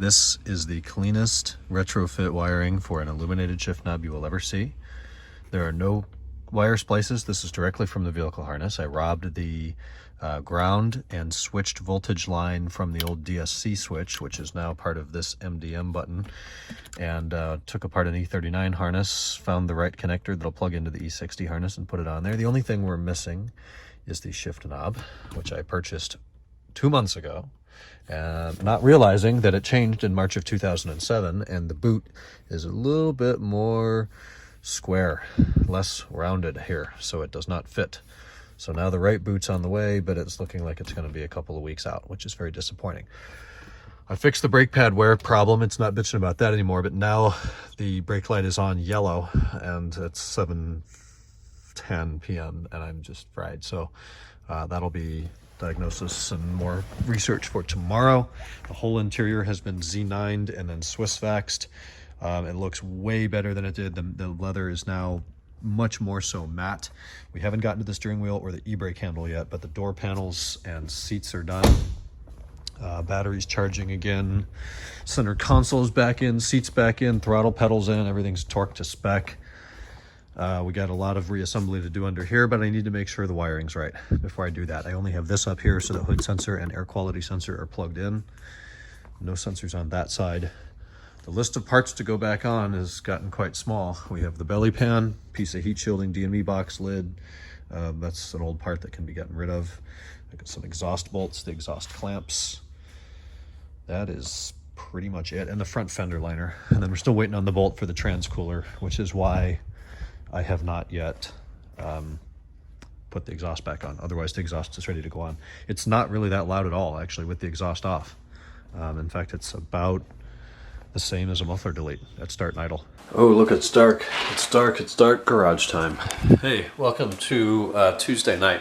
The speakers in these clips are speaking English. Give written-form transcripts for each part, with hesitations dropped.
This is the cleanest retrofit wiring for an illuminated shift knob you will ever see. There are no wire splices. This is directly from the vehicle harness. I robbed the ground and switched voltage line from the old DSC switch, which is now part of this MDM button, and took apart an E39 harness, found the right connector that'll plug into the E60 harness and put it on there. The only thing we're missing is the shift knob, which I purchased 2 months ago. Not realizing that it changed in March of 2007, and the boot is a little bit more square, less rounded here, so it does not fit. So now the right boot's on the way, but it's looking like it's going to be a couple of weeks out, which is very disappointing. I fixed the brake pad wear problem. It's not bitching about that anymore, but now the brake light is on yellow, and it's 7:10 p.m. and I'm just fried. So that'll be diagnosis and more research for tomorrow. The whole interior has been Z9'd and then Swiss waxed. It looks way better than it did. The leather is now much more so matte. We haven't gotten to the steering wheel or the e-brake handle yet, but the door panels and seats are done. Batteries charging again. Center console's back in, seats back in, throttle pedals in, everything's torqued to spec. We got a lot of reassembly to do under here, but I need to make sure the wiring's right before I do that. I only have this up here so the hood sensor and air quality sensor are plugged in. No sensors on that side. The list of parts to go back on has gotten quite small. We have the belly pan, piece of heat shielding DME box lid. That's an old part that can be gotten rid of. I got some exhaust bolts, the exhaust clamps. That is pretty much it. And the front fender liner. And then we're still waiting on the bolt for the trans cooler, which is why I have not yet put the exhaust back on. Otherwise, the exhaust is ready to go on. It's not really that loud at all, actually, with the exhaust off. In fact, it's about the same as a muffler delete at start and idle. Oh, look, it's dark. It's dark. It's dark. Garage time. Hey, welcome to Tuesday night.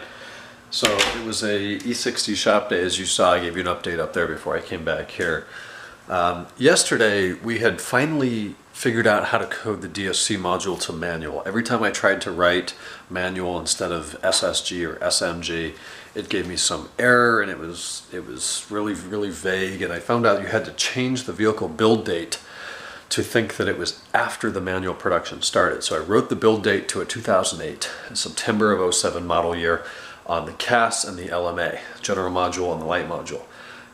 So it was a E60 shop day, as you saw. I gave you an update up there before I came back here. Yesterday, we had finally figured out how to code the DSC module to manual. Every time I tried to write manual instead of SSG or SMG, it gave me some error, and it was really vague, and I found out you had to change the vehicle build date to think that it was after the manual production started. So I wrote the build date to a 2008, September of 07 model year on the CAS and the LMA, general module and the light module.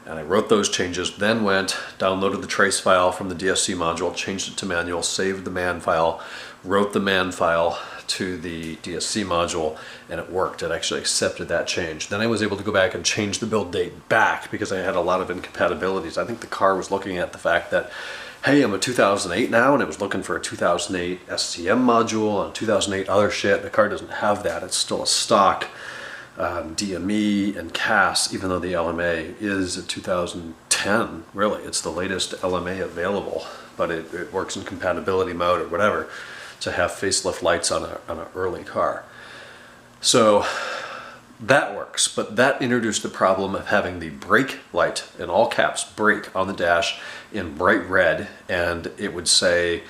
And I wrote those changes, then went, downloaded the trace file from the DSC module, changed it to manual, saved the man file, wrote the man file to the DSC module, and it worked. It actually accepted that change. Then I was able to go back and change the build date back because I had a lot of incompatibilities. I think the car was looking at the fact that, hey, I'm a 2008 now, and it was looking for a 2008 SCM module and 2008 other shit. The car doesn't have that. It's still a stock DME and CAS, even though the LMA is a 2010, really. It's the latest LMA available, but it works in compatibility mode or whatever to have facelift lights on an early car. So that works, but that introduced the problem of having the brake light, in all caps, brake, on the dash in bright red, and it would say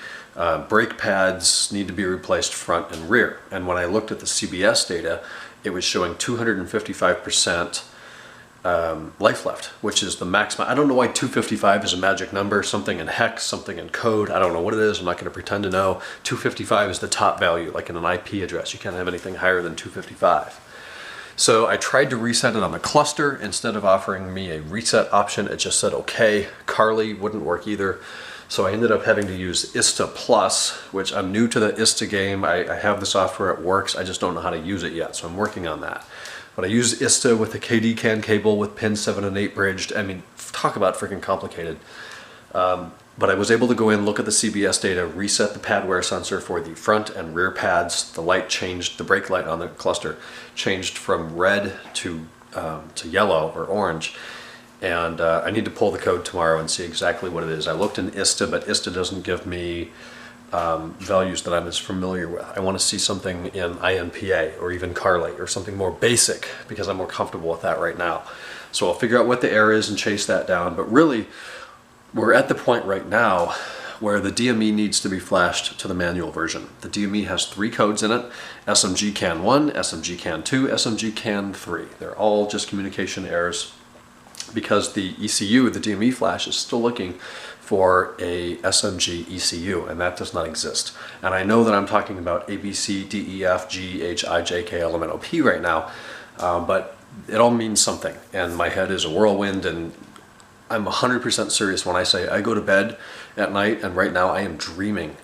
brake pads need to be replaced front and rear. And when I looked at the CBS data, it was showing 255% life left, which is the maximum. I don't know why 255 is a magic number, something in hex, something in code. I don't know what it is. I'm not going to pretend to know. 255 is the top value, like in an IP address. You can't have anything higher than 255. So I tried to reset it on the cluster. Instead of offering me a reset option, it just said okay. Carly wouldn't work either. So I ended up having to use ISTA Plus, which I'm new to the ISTA game. I have the software, it works, I just don't know how to use it yet, so I'm working on that. But I use ISTA with the KD CAN cable with pins 7 and 8 bridged. I mean, talk about freaking complicated. But I was able to go in, look at the CBS data, reset the pad wear sensor for the front and rear pads. The light changed, the brake light on the cluster changed from red to yellow or orange. And I need to pull the code tomorrow and see exactly what it is. I looked in ISTA, but ISTA doesn't give me values that I'm as familiar with. I want to see something in INPA or even Carly or something more basic because I'm more comfortable with that right now. So I'll figure out what the error is and chase that down. But really, we're at the point right now where the DME needs to be flashed to the manual version. The DME has 3 codes in it: SMG CAN 1, SMG CAN 2, SMG CAN 3. They're all just communication errors. because the ECU, the DME flash, is still looking for a SMG ECU, and that does not exist. And I know that I'm talking about A, B, C, D, E, F, G, H, I, J, K, L, M, N, O, P right now, but it all means something, and my head is a whirlwind, and I'm 100% serious when I say I go to bed at night, and right now I am dreaming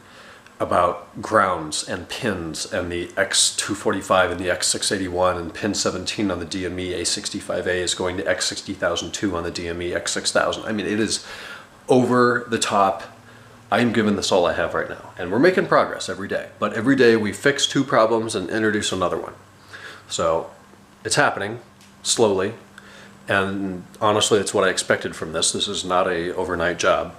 about grounds and pins and the X245 and the X681 and pin 17 on the DME A65A is going to X60002 on the DME X6000. I mean, it is over the top. I am giving this all I have right now, and we're making progress every day, but every day we fix 2 problems and introduce another one. So it's happening slowly, and honestly, it's what I expected from this. This is not a overnight job.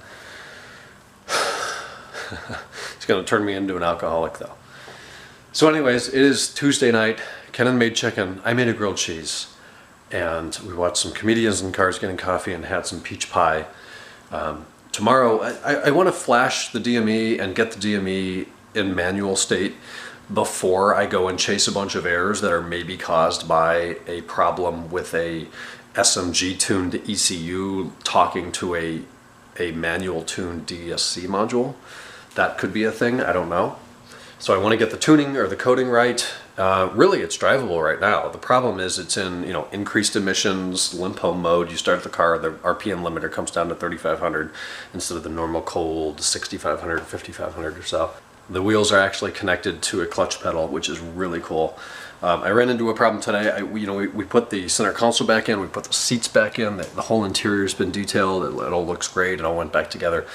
It's going to turn me into an alcoholic, though. So anyways, it is Tuesday night. Kenan made chicken. I made a grilled cheese. And we watched some comedians in cars getting coffee and had some peach pie. Tomorrow, I want to flash the DME and get the DME in manual state before I go and chase a bunch of errors that are maybe caused by a problem with a SMG-tuned ECU talking to a manual-tuned DSC module. That could be a thing, I don't know. So I want to get the tuning or the coding right. Really, it's drivable right now. The problem is it's in, increased emissions, limp home mode. You start the car, the RPM limiter comes down to 3,500 instead of the normal cold 6,500, 5,500 or so. The wheels are actually connected to a clutch pedal, which is really cool. I ran into a problem today. We put the center console back in, we put the seats back in, the whole interior's been detailed, it all looks great, it all went back together.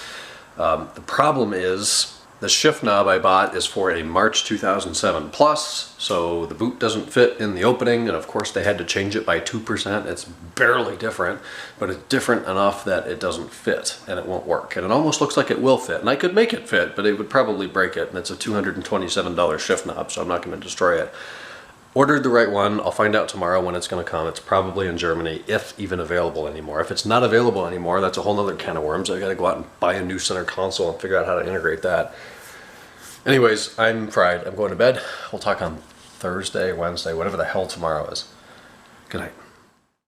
The problem is the shift knob I bought is for a March 2007 Plus, so the boot doesn't fit in the opening, and of course they had to change it by 2%. It's barely different, but it's different enough that it doesn't fit and it won't work. And it almost looks like it will fit, and I could make it fit, but it would probably break it, and it's a $227 shift knob, so I'm not going to destroy it. Ordered the right one. I'll find out tomorrow when it's going to come. It's probably in Germany, if even available anymore. If it's not available anymore, that's a whole other can of worms. I got to go out and buy a new center console and figure out how to integrate that. Anyways, I'm fried. I'm going to bed. We'll talk on Thursday, Wednesday, whatever the hell tomorrow is. Good night.